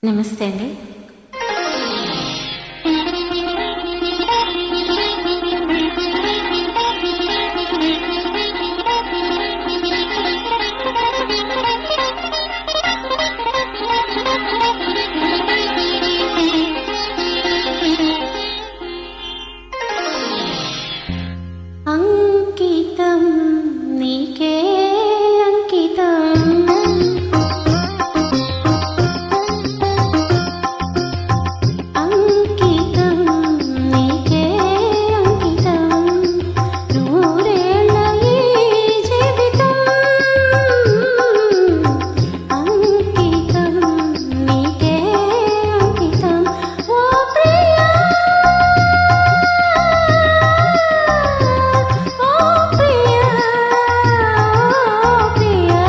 నమస్తే అండి. అంకితం నీకే అంకితం, అంకితం నీకే అంకితం, నూరేళ్ళ ఈ జీవితం అంకితం నీకే అంకితం. ఓ ప్రియా, ఓ ప్రియా, ఓ ప్రియా.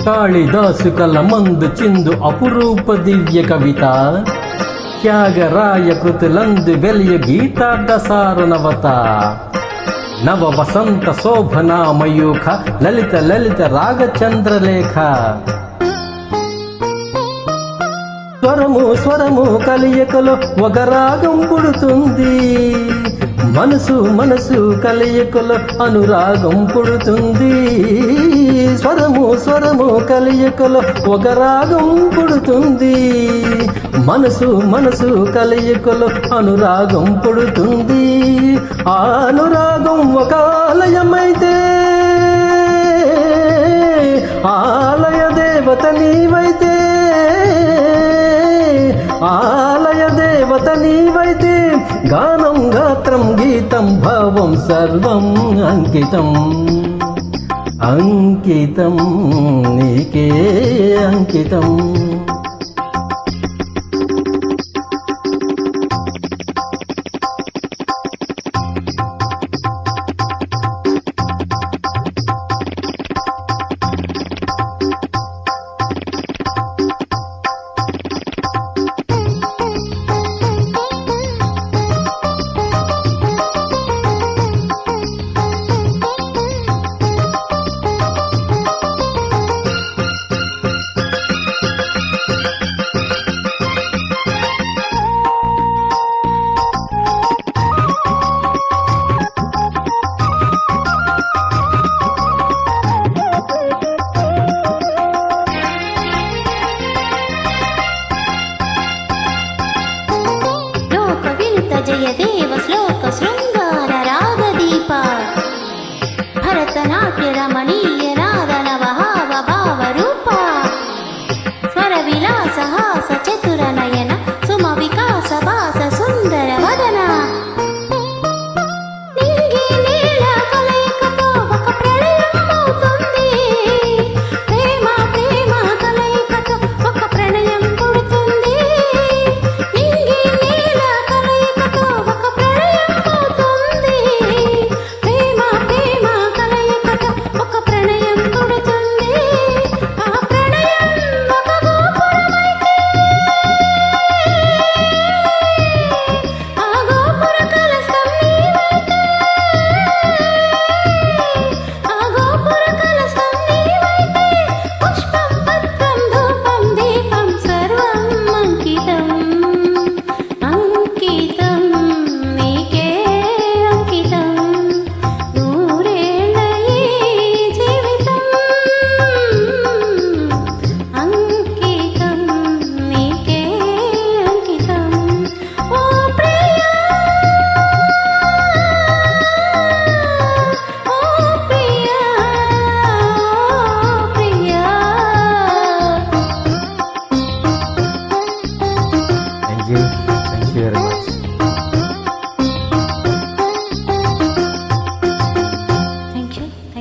కాళిదాసు కల మందు చిందు అపురూప దివ్య కవిత, త్యాగరాయ కృతులందు వెలియ గీతాడ్డసార నవత, నవ వసంత శోభనామయూఖ లలిత లలిత రాగచంద్రలేఖ. స్వరము స్వరము కలియకలో ఒక రాగం పుడుతుంది, మనసు మనసు కలియకలో అనురాగం పుడుతుంది. స్వరము స్వరము కలియకలో ఒక రాగం పుడుతుంది, మనసు మనసు కలియకలో అనురాగం పుడుతుంది. ఆ అనురాగం ఒక ఆలయమైతే ఆలయ దేవత నీవైతే, ఆలయ దేవత నీవైతే, గానం గాత్రం గీతం భావం సర్వం అంకితం, అంకితం నీకే అంకితం.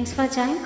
Thanks for join.